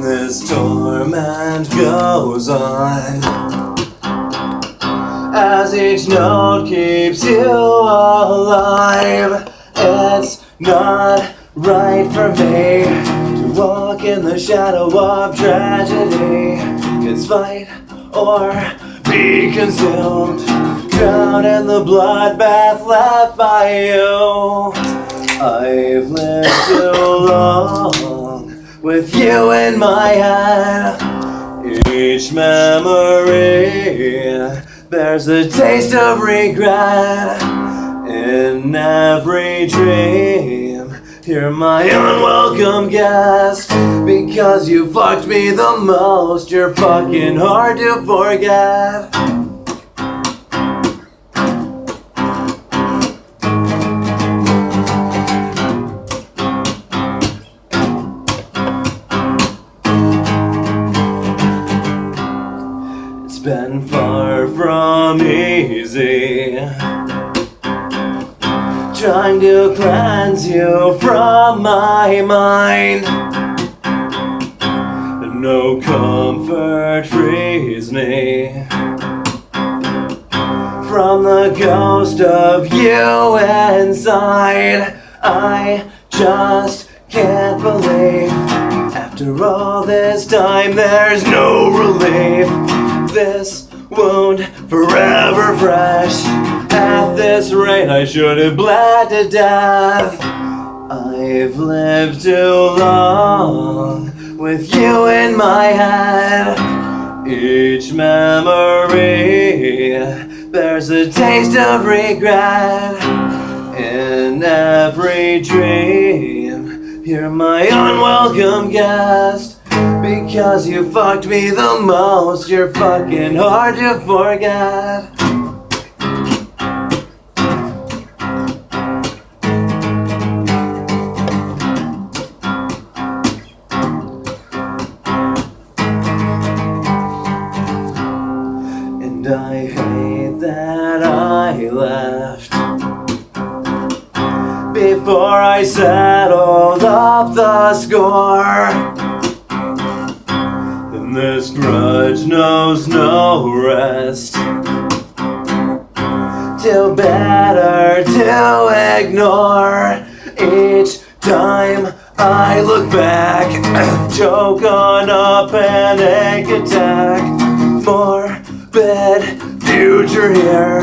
this torment goes on, as each note keeps you alive. It's not right for me to walk in the shadow of tragedy. It's fight or be consumed, drown in the bloodbath left by you. I've lived too long with you in my head. Each memory bears the taste of regret. In every dream, you're my unwelcome guest. Because you fucked me the most, you're fucking hard to forget. It's been far from easy, trying to cleanse you from my mind. No comfort frees me from the ghost of you inside. I just can't believe after all this time there's no relief. This wound forever fresh. At this rate I should have bled to death. I've lived too long with you in my head. Each memory bears a taste of regret. In every dream, you're my unwelcome guest. Because you fucked me the most, you're fucking hard to forget. And I hate that I left before I settled up the score. And this grudge knows no rest. Too better to ignore. Each time I look back, choke on a panic attack. Morbid future here.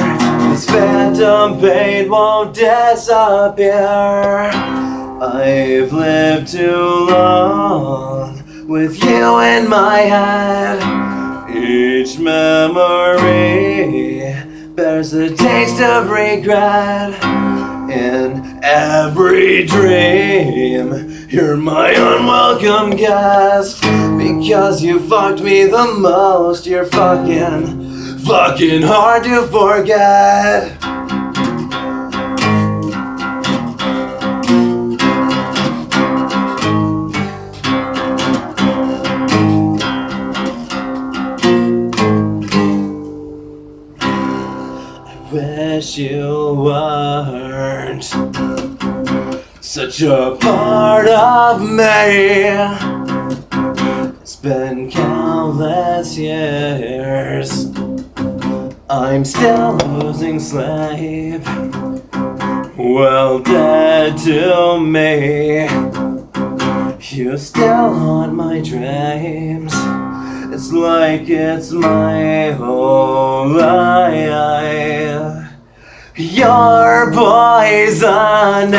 This phantom pain won't disappear. I've lived too long with you in my head. Each memory bears the taste of regret. In every dream, you're my unwelcome guest. Because you fucked me the most, you're fucking hard to forget. Wish you weren't such a part of me. It's been countless years, I'm still losing sleep. Well, dead to me, you're still on my dreams. It's like it's my whole life. Your poison